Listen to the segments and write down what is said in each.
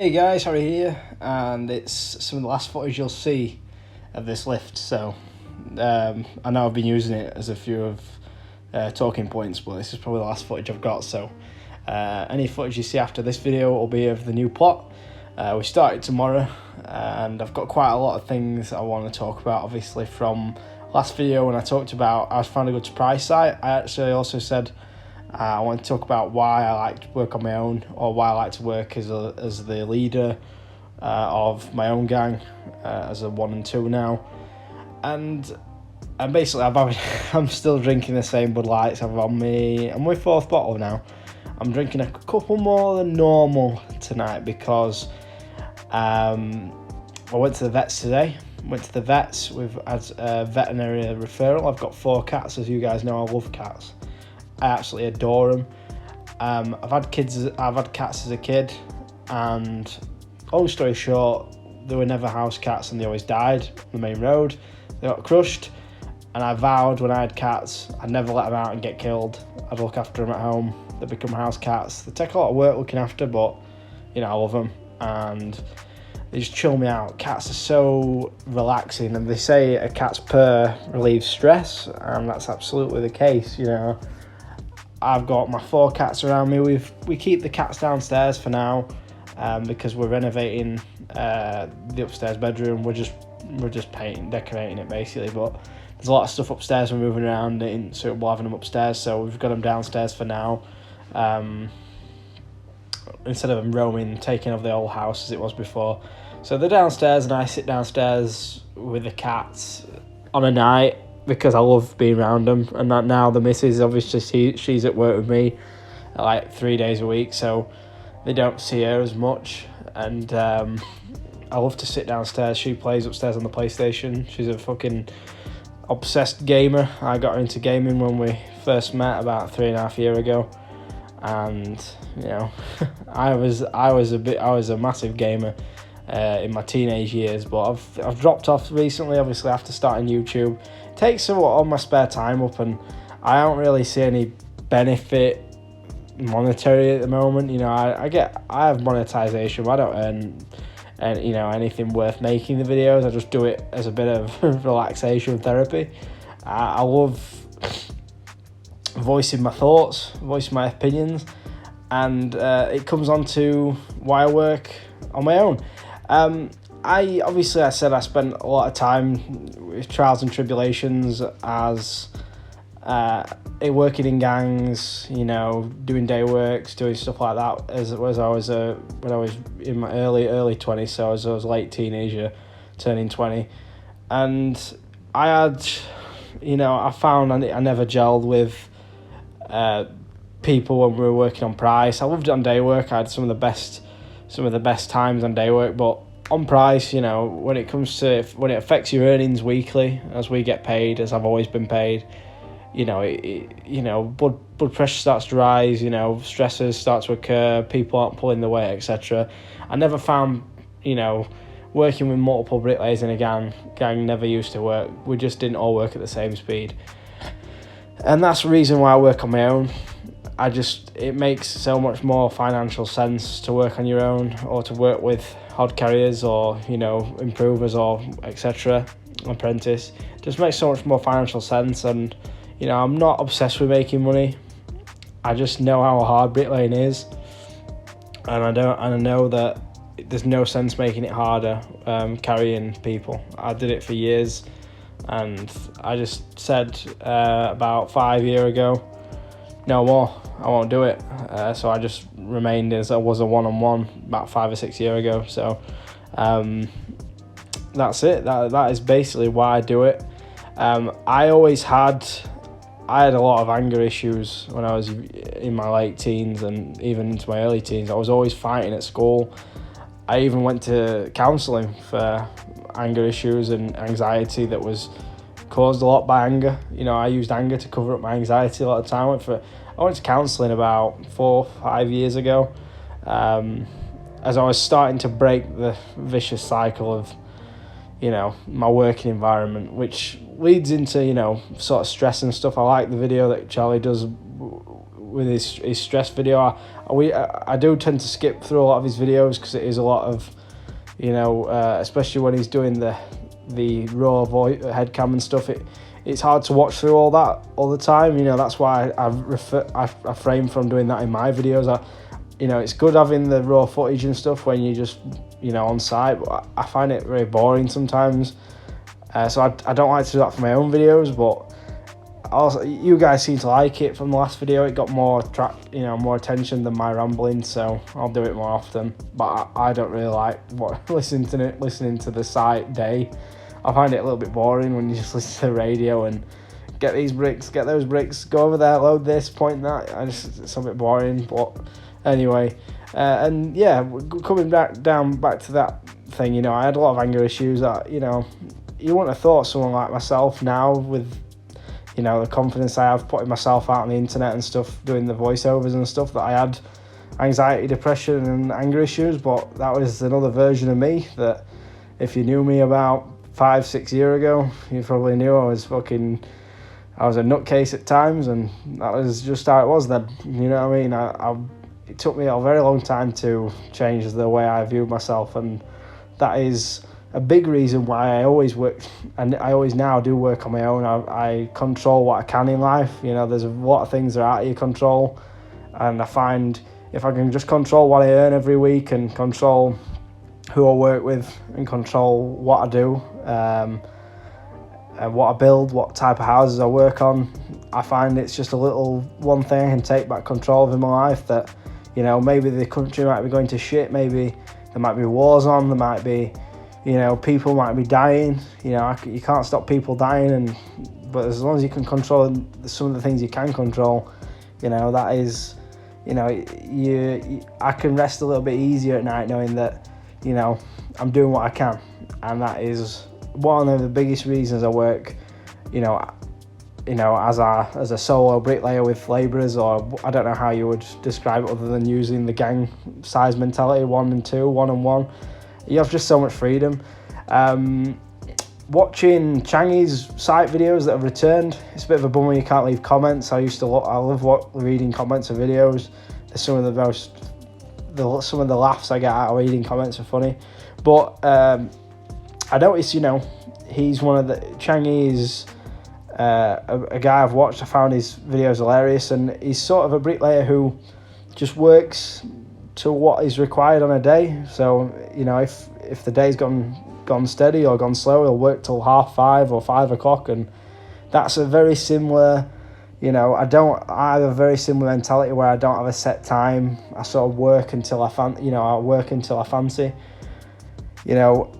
Hey guys, Harry here, and it's some of the last footage you'll see of this lift. So I know I've been using it as a few of talking points, but this is probably the last footage I've got. So any footage you see after this video will be of the new plot. We started tomorrow, and I've got quite a lot of things I want to talk about. Obviously, from last video when I talked about I was found a good price site, I actually also said I want to talk about why I like to work on my own, or why I like to work as the leader of my own gang, as a 1 and 2 now, and basically I'm still drinking the same Bud Lights. I'm on my fourth bottle now. I'm drinking a couple more than normal tonight because I went to the vets today. We've had a veterinary referral. I've got 4 cats, as you guys know. I love cats. I absolutely adore them. I've had cats as a kid, and long story short, they were never house cats and they always died on the main road. They got crushed, and I vowed when I had cats I'd never let them out and get killed. I'd look after them at home. They become house cats. They take a lot of work looking after, but you know, I love them and they just chill me out. Cats are so relaxing, and they say a cat's purr relieves stress, and that's absolutely the case. You know, I've got my 4 cats around me. We keep the cats downstairs for now, because we're renovating the upstairs bedroom. We're just decorating it basically. But there's a lot of stuff upstairs we're moving around, so we're having them upstairs. So we've got them downstairs for now, instead of them roaming, taking over the old house as it was before. So they're downstairs, and I sit downstairs with the cats on a night, because I love being around them. And that now the missus, obviously she's at work with me like 3 days a week, so they don't see her as much. And I love to sit downstairs. She plays upstairs on the PlayStation. She's a fucking obsessed gamer. I got her into gaming when we first met about 3.5 years ago, and you know, I was a massive gamer in my teenage years, but I've dropped off recently, obviously after starting YouTube. It takes a lot of my spare time up, and I don't really see any benefit monetary at the moment. You know, I have monetization, but I don't earn anything worth making the videos. I just do it as a bit of relaxation therapy. I love voicing my thoughts, voicing my opinions, and it comes on to why I work on my own. I said I spent a lot of time with trials and tribulations as working in gangs, you know, doing day works, doing stuff like that as I was when I was in my early 20s, so as I was late teenager, turning 20, and I found I never gelled with people when we were working on price. I loved it on day work. I had some of the best times on day work, but on price, you know, when it affects your earnings weekly, as we get paid, as I've always been paid, you know, blood pressure starts to rise, you know, stresses start to occur, people aren't pulling the weight, etc. I never found, you know, working with multiple bricklayers in a gang never used to work. We just didn't all work at the same speed, and that's the reason why I work on my own. It makes so much more financial sense to work on your own, or to work with hod carriers, or, you know, improvers, or etc. apprentice. It just makes so much more financial sense. And you know, I'm not obsessed with making money. I just know how hard bricklaying is, and I know that there's no sense making it harder, carrying people. I did it for years, and I just said about 5 years ago, no more, I won't do it. So I just remained as I was a one-on-one about 5 or 6 years ago. So that's it. That is basically why I do it. I had a lot of anger issues when I was in my late teens and even into my early teens. I was always fighting at school. I even went to counselling for anger issues and anxiety that was caused a lot by anger. You know, I used anger to cover up my anxiety a lot of the time. I went to counselling about 4 or 5 years ago, as I was starting to break the vicious cycle of, you know, my working environment, which leads into, you know, sort of stress and stuff. I like the video that Charlie does with his stress video. I do tend to skip through a lot of his videos because it is a lot of, especially when he's doing the raw voice headcam and stuff. It's hard to watch through all that all the time. That's why I refrain from doing that in my videos. It's good having the raw footage and stuff when you just on site, but I find it very boring sometimes. So I don't like to do that for my own videos, but also you guys seem to like it from the last video. It got more more attention than my rambling, so I'll do it more often. But I don't really like listening to the site day. I find it a little bit boring when you just listen to the radio and get these bricks, get those bricks, go over there, load this, point that. It's a bit boring, but anyway. And yeah, coming back to that thing, I had a lot of anger issues that, you wouldn't have thought someone like myself now with, the confidence I have putting myself out on the internet and stuff, doing the voiceovers and stuff, that I had anxiety, depression and anger issues. But that was another version of me that if you knew me about 5-6 years ago, you probably knew I was a nutcase at times, and that was just how it was then. You know what I mean? It took me a very long time to change the way I view myself, and that is a big reason why I always work, and I always now do work on my own. I control what I can in life. There's a lot of things that are out of your control, and I find if I can just control what I earn every week and control who I work with and control what I do, and what I build, what type of houses I work on, I find it's just a little one thing I can take back control of in my life. That maybe the country might be going to shit, maybe there might be wars on, there might be people might be dying. You can't stop people dying, but as long as you can control some of the things you can control, that is, I can rest a little bit easier at night knowing that, I'm doing what I can. And that is one of the biggest reasons I work, as a solo bricklayer with labourers, or I don't know how you would describe it other than using the gang size mentality, 1 and 2, 1 and 1. You have just so much freedom. Watching Changi's site videos that have returned, it's a bit of a bummer you can't leave comments. I love reading comments of videos. Some of the laughs I get out of reading comments are funny. But I noticed, he's one of the Changi's a guy I've watched. I found his videos hilarious, and he's sort of a bricklayer who just works to what is required on a day. So if the day's gone steady or gone slow, he'll work till 5:30 or 5 o'clock, and that's a very similar. I have a very similar mentality where I don't have a set time. I sort of work until I fancy.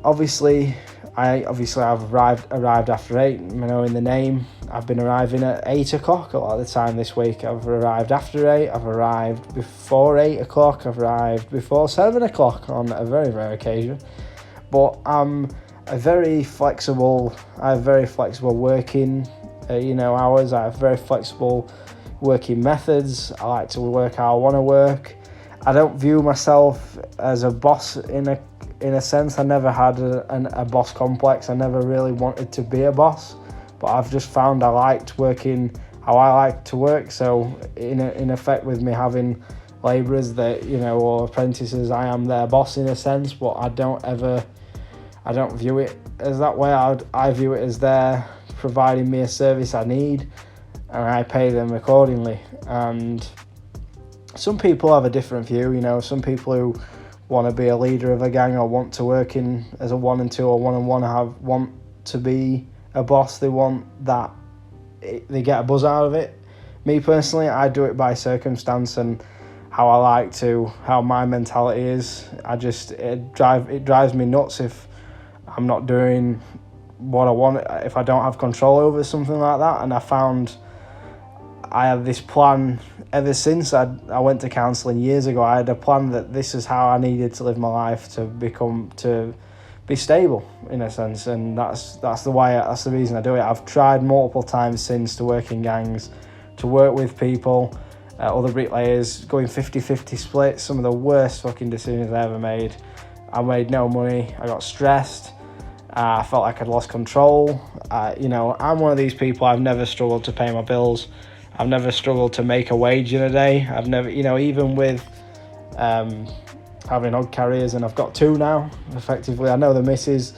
Obviously I've arrived after 8. In the name, I've been arriving at 8 o'clock a lot of the time this week. I've arrived after 8. I've arrived before 8 o'clock. I've arrived before 7 o'clock on a very rare occasion. But I'm very flexible. I have very flexible working, hours. I have very flexible working methods. I like to work how I want to work. I don't view myself as a boss in a sense. I never had a boss complex. I never really wanted to be a boss, but I've just found I liked working how I like to work. So in effect, with me having labourers that or apprentices, I am their boss in a sense, but I don't view it as that way. I view it as they're providing me a service I need, and I pay them accordingly. And some people have a different view. Some people who want to be a leader of a gang or want to work in as a 1 and 2 or 1 and 1 want to be a boss. They want that, they get a buzz out of it. Me personally, I do it by circumstance and how my mentality is. It drives me nuts if I'm not doing what I want, if I don't have control over something like that. And I found I had this plan ever since I went to counselling years ago. I had a plan that this is how I needed to live my life to be stable in a sense, and that's the reason I do it. I've tried multiple times since to work in gangs, to work with people, other bricklayers, going 50-50 splits. Some of the worst fucking decisions I ever made. I made no money. I got stressed. I felt like I'd lost control. I'm one of these people. I've never struggled to pay my bills. I've never struggled to make a wage in a day. I've never, even with having odd carriers, and I've got 2 now, effectively. I know the missus,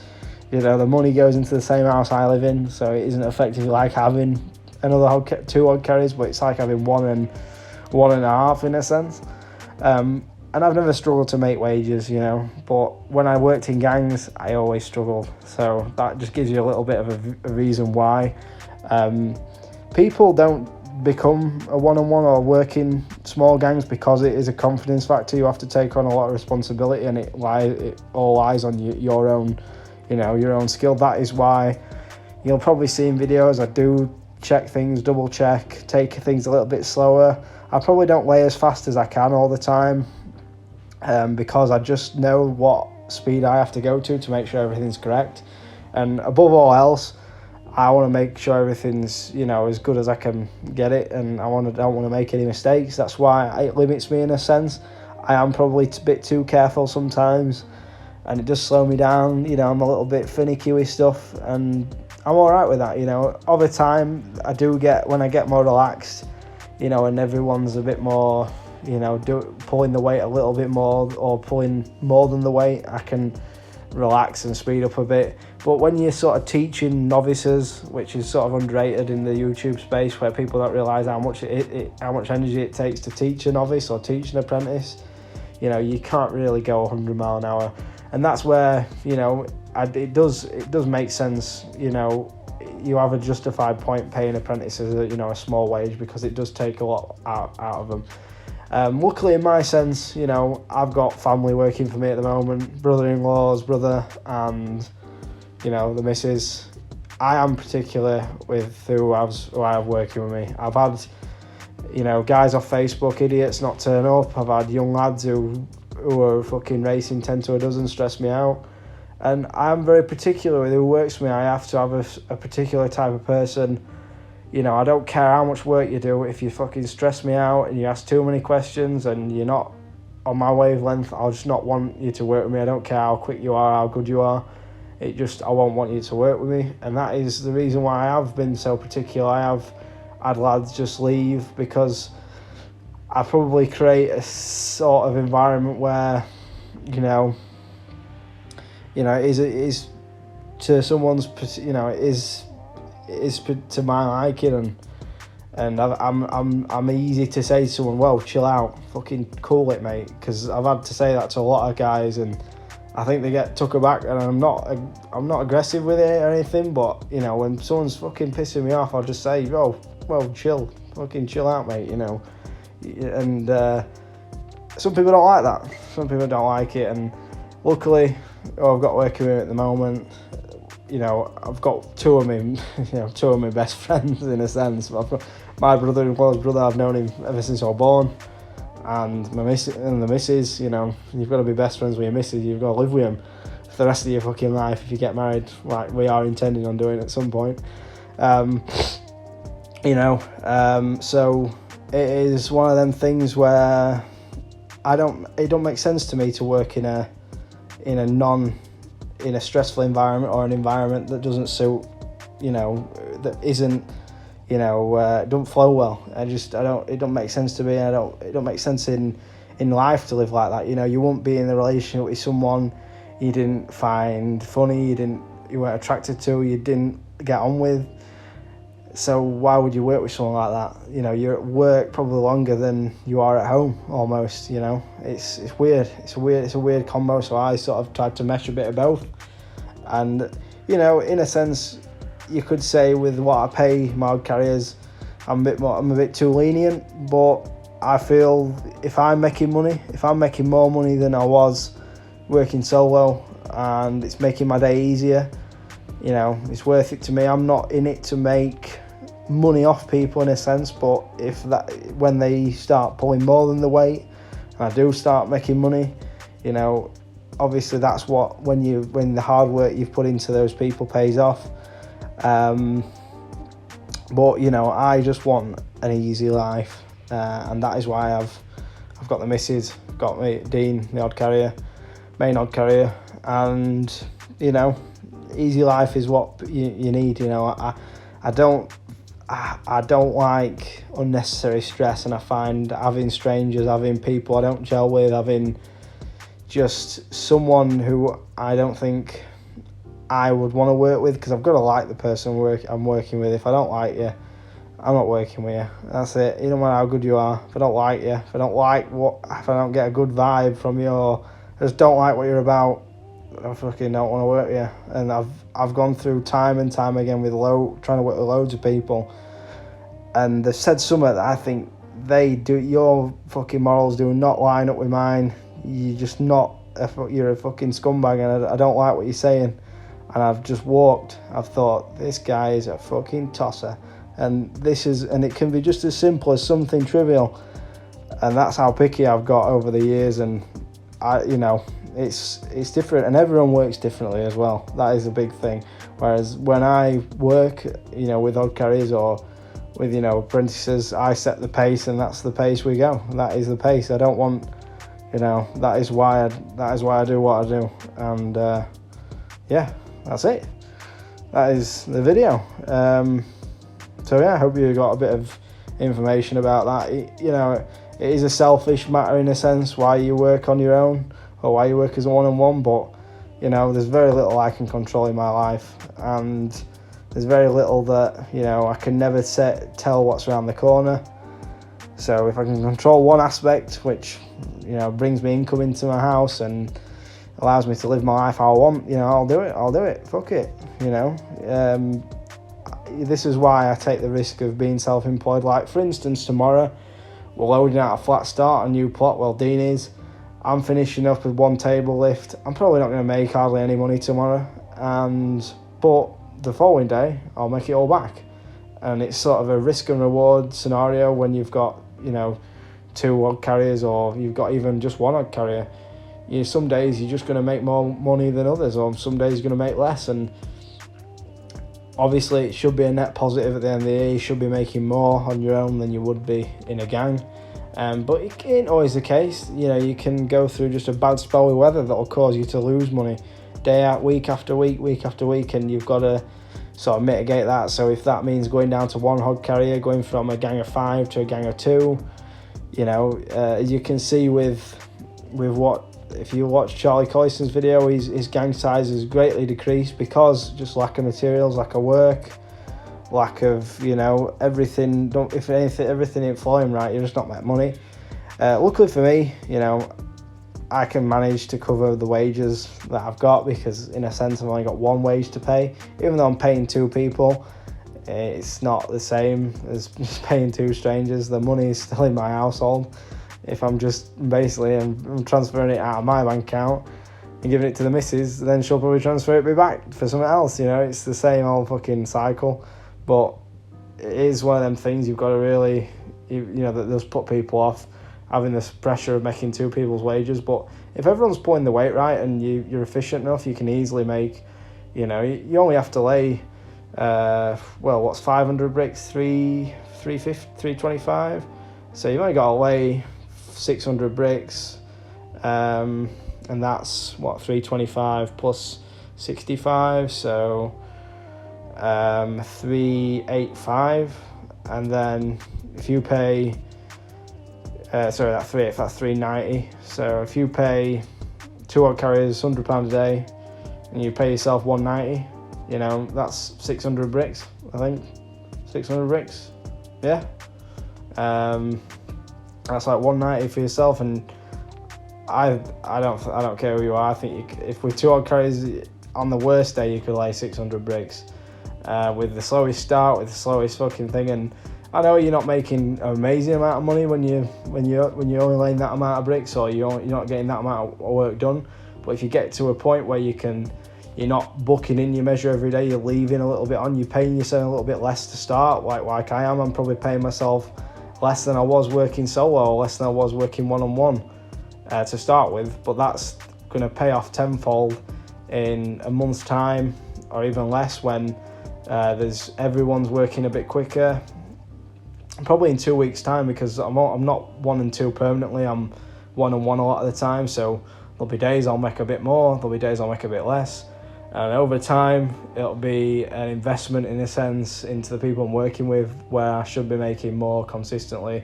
the money goes into the same house I live in, so it isn't effectively like having another 2 odd carriers, but it's like having 1 and 1.5 in a sense. And I've never struggled to make wages, but when I worked in gangs, I always struggled. So that just gives you a little bit of a reason why. People don't become a one-on-one or work in small gangs because it is a confidence factor. You have to take on a lot of responsibility, and it all lies on your own, your own skill. That is why you'll probably see in videos I do check things, double check, take things a little bit slower. I probably don't lay as fast as I can all the time, because I just know what speed I have to go to make sure everything's correct. And above all else, I want to make sure everything's, as good as I can get it, and I don't want to make any mistakes. That's why it limits me in a sense. I am probably a bit too careful sometimes, and it does slow me down. I'm a little bit finicky with stuff, and I'm all right with that. Over time, when I get more relaxed, and everyone's a bit more, pulling the weight a little bit more, or pulling more than the weight, I can relax and speed up a bit. But when you're sort of teaching novices, which is sort of underrated in the YouTube space, where people don't realise how much energy it takes to teach a novice or teach an apprentice, you can't really go 100 mile an hour. And that's where, it does make sense, you have a justified point paying apprentices a small wage, because it does take a lot out of them. Luckily, in my sense, I've got family working for me at the moment, brother-in-law's brother, and the missus. I am particular with who I have working with me. I've had guys off Facebook, idiots, not turn up. I've had young lads who are fucking racing 10 to a dozen, stress me out. And I'm very particular with who works for me. I have to have a particular type of person. I don't care how much work you do. If you fucking stress me out and you ask too many questions and you're not on my wavelength, I'll just not want you to work with me. I don't care how quick you are, how good you are. I won't want you to work with me. And that is the reason why I have been so particular. I have had lads just leave, because I probably create a sort of environment where, it is to someone's, it is to my liking, and I'm easy to say to someone, well, chill out, fucking cool it, mate, because I've had to say that to a lot of guys, and I think they get took aback. And I'm not aggressive with it or anything, but when someone's fucking pissing me off, I'll just say, oh, well, fucking chill out, mate, and some people don't like that. Some people don't like it, and luckily, I've got working with me at the moment. I've got two of my best friends in a sense. I've got my brother-in-law's brother. I've known him ever since I was born, and the missus. You've got to be best friends with your missus. You've got to live with him for the rest of your fucking life if you get married, like we are intending on doing at some point. So it is one of them things where it don't make sense to me to work in a stressful environment, or an environment that doesn't suit, that isn't, don't flow well. It don't make sense to me. It don't make sense in life to live like that. You won't be in a relationship with someone you didn't find funny, you weren't attracted to, you didn't get on with. So why would you work with someone like that? You're at work probably longer than you are at home, almost. It's weird. It's a weird combo. So I sort of tried to mesh a bit of both. And in a sense, you could say with what I pay my odd carriers, I'm a bit too lenient. But I feel if I'm making more money than I was working solo, and it's making my day easier, it's worth it to me. I'm not in it to make money off people in a sense, but when they start pulling more than the weight, and I do start making money, obviously that's when the hard work you've put into those people pays off. But I just want an easy life, and that is why I've got the missus, got me Dean, the odd carrier, main odd carrier, and easy life is what you need. I don't like unnecessary stress, and I find having strangers, having people I don't gel with, having just someone who I don't think I would want to work with, because I've got to like the person I'm working with. If I don't like you, I'm not working with you. That's it. You don't matter how good you are. If I don't like you, if I don't get a good vibe from you, or I just don't like what you're about, I fucking don't want to work with you. And I've gone through time and time again with trying to work with loads of people, and they've said something that I think your fucking morals do not line up with mine. You're just not. You're a fucking scumbag, and I don't like what you're saying. And I've just walked. I've thought, this guy is a fucking tosser. And it can be just as simple as something trivial. And that's how picky I've got over the years. And it's different, and everyone works differently as well. That is a big thing. Whereas when I work, with odd carriers or with, apprentices, I set the pace, and that's the pace we go. That is the pace. I don't want, that is why I do what I do. And that's it. That is the video. So yeah, I hope you got a bit of information about that. It is a selfish matter in a sense, why you work on your own or why you work as a one-on-one, but there's very little I can control in my life, and there's very little that I can never tell what's around the corner. So if I can control one aspect, which brings me income into my house and allows me to live my life how I want, I'll do it, fuck it. This is why I take the risk of being self-employed. Like, for instance, tomorrow we're loading out a flat start, a new plot. Well, Dean is. I'm finishing up with one table lift. I'm probably not going to make hardly any money tomorrow, but the following day I'll make it all back. And it's sort of a risk and reward scenario when you've got 2 odd carriers, or you've got even just 1 odd carrier. Some days you're just going to make more money than others, or some days you're going to make less. And obviously it should be a net positive at the end of the year. You should be making more on your own than you would be in a gang. But it ain't always the case. You can go through just a bad spell with weather that'll cause you to lose money day out, week after week, and you've got to sort of mitigate that. So if that means going down to 1 hod carrier, going from a gang of 5 to a gang of 2, you can see with what, if you watch Charlie Collison's video, his gang size has greatly decreased because just lack of materials, lack of work, lack of everything. Everything ain't flowing right. You're just not making money. Luckily for me, I can manage to cover the wages that I've got, because in a sense I've only got 1 wage to pay. Even though I'm paying 2 people, it's not the same as just paying 2 strangers. The money is still in my household. If I'm just basically I'm transferring it out of my bank account and giving it to the missus, then she'll probably transfer it back for something else. It's the same old fucking cycle. But it is one of them things you've got to really, that does put people off, having this pressure of making 2 people's wages. But if everyone's pulling the weight right and you're efficient enough, you can easily make, you only have to lay, what's 500 bricks, 350, 325. So you've only got to lay 600 bricks, and that's 325 plus 65, so 385. And then if you pay that's 390. So if you pay 2 odd carriers £100 a day and you pay yourself 190, that's 600 bricks, I think. 600 bricks, yeah. That's like 190 for yourself, and I don't care who you are. I think if with 2 odd carriers on the worst day you could lay 600 bricks, with the slowest start, with the slowest fucking thing. And I know you're not making an amazing amount of money when you're only laying that amount of bricks, or you're not getting that amount of work done. But if you get to a point where you're not booking in your measure every day, you're leaving a little bit on, you're paying yourself a little bit less to start, like I am. I'm probably paying myself less than I was working solo, or less than I was working one-on-one to start with, but that's going to pay off tenfold in a month's time, or even less, when everyone's working a bit quicker. Probably in 2 weeks' time, because I'm not 1 and 2 permanently. I'm 1 and 1 a lot of the time, so there'll be days I'll make a bit more, there'll be days I'll make a bit less. And over time, it'll be an investment in a sense into the people I'm working with, where I should be making more consistently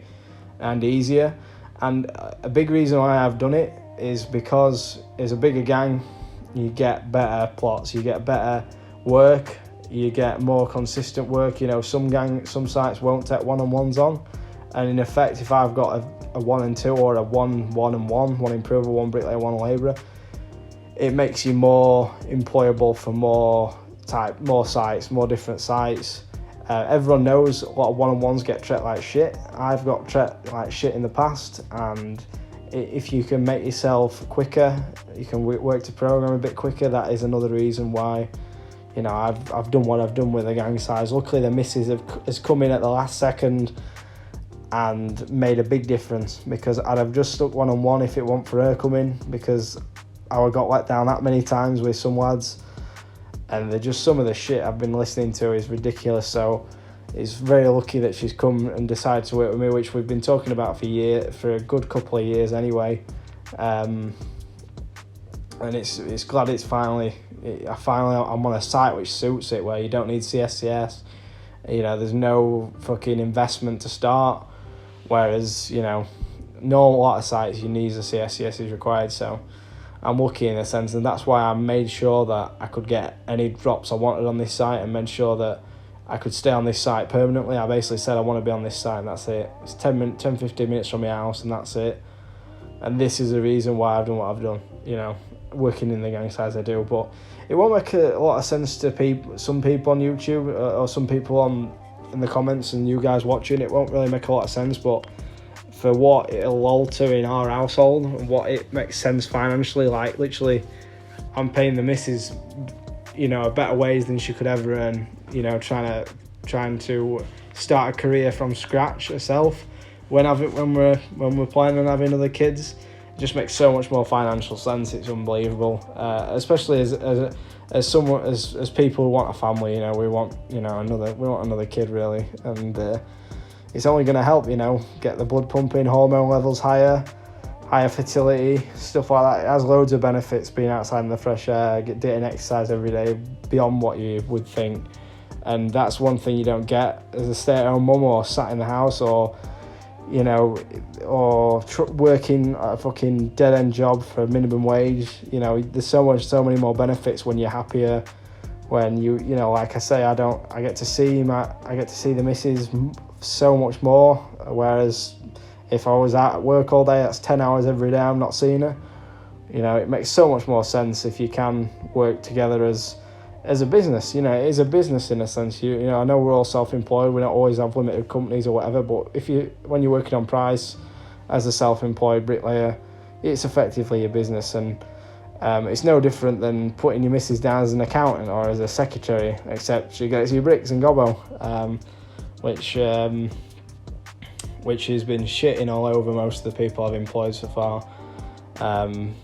and easier. And a big reason why I've done it is because it's a bigger gang, you get better plots, you get better work, you get more consistent work. You know, some sites won't take one-on-ones on, and in effect, if I've got a 1 and 2 or a 1 and 1 improver, 1 bricklayer, 1 labourer, it makes you more employable for more sites, more different sites. Everyone knows a lot of one-on-ones get treated like shit. I've got treated like shit in the past, and if you can make yourself quicker, you can work to program a bit quicker. That is another reason why, you know, I've done what I've done with the gang size. Luckily, the missus has come in at the last second and made a big difference, because I'd have just stuck one-on-one if it weren't for her coming, because I got let down that many times with some lads, and they're just, some of the shit I've been listening to is ridiculous. So it's very lucky that she's come and decided to work with me, which we've been talking about for a good couple of years anyway. And it's glad it's finally I'm on a site which suits it, where you don't need CSCS. You know, there's no fucking investment to start, whereas, you know, a lot of sites you need a CSCS is required. So I'm lucky in a sense, and that's why I made sure that I could get any drops I wanted on this site, and made sure that I could stay on this site permanently. I basically said I want to be on this site, and that's it. It's 10-15 minutes from my house, and that's it. And this is the reason why I've done what I've done, you know, working in the gang size I do. But it won't make a lot of sense to some people on YouTube, or some people in the comments, and you guys watching. It won't really make a lot of sense, but for what it'll alter in our household and what it makes sense financially, like literally I'm paying the missus, you know, better ways than she could ever earn, you know, trying to start a career from scratch herself. When we're planning on having other kids, it just makes so much more financial sense. It's unbelievable, especially as people who want a family. You know, we want another kid really, and it's only going to help, you know, get the blood pumping, hormone levels higher fertility, stuff like that. It has loads of benefits being outside in the fresh air, getting exercise every day beyond what you would think. And that's one thing you don't get as a stay-at-home mum, or sat in the house, or, you know, or working a fucking dead-end job for a minimum wage. You know, there's so many more benefits when you're happier. When you know, like I say, I get to see the missus so much more, whereas if I was at work all day, that's 10 hours every day I'm not seeing her. You know, it makes so much more sense if you can work together as a business. You know, it is a business in a sense. You know, I know we're all self-employed, we don't always have limited companies or whatever, but when you're working on price as a self-employed bricklayer, it's effectively a business. And it's no different than putting your missus down as an accountant or as a secretary, except she gets you bricks and gobbo, which has been shitting all over most of the people I've employed so far.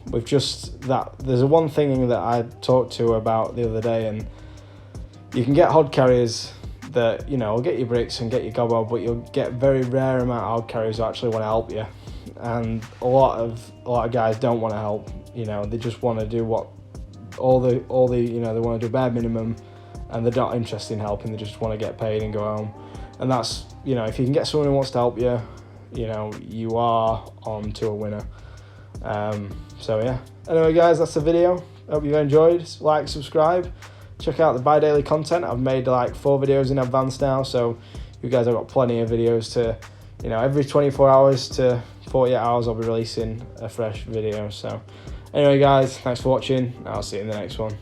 With just that, there's one thing that I talked to about the other day, and you can get hod carriers that, you know, will get you bricks and get you gobbo, but you'll get very rare amount of hod carriers who actually want to help you. And a lot of guys don't want to help. You know, they just want to do all the you know, they want to do bare minimum, and they're not interested in helping. They just want to get paid and go home. And that's, you know, if you can get someone who wants to help you, you know, you are on to a winner. So yeah. Anyway, guys, that's the video. Hope you enjoyed. Like, subscribe, check out the bi-daily content. I've made like 4 videos in advance now, so you guys have got plenty of videos to, you know, every 24 hours to 48 hours I'll be releasing a fresh video. So anyway, guys, thanks for watching. I'll see you in the next one.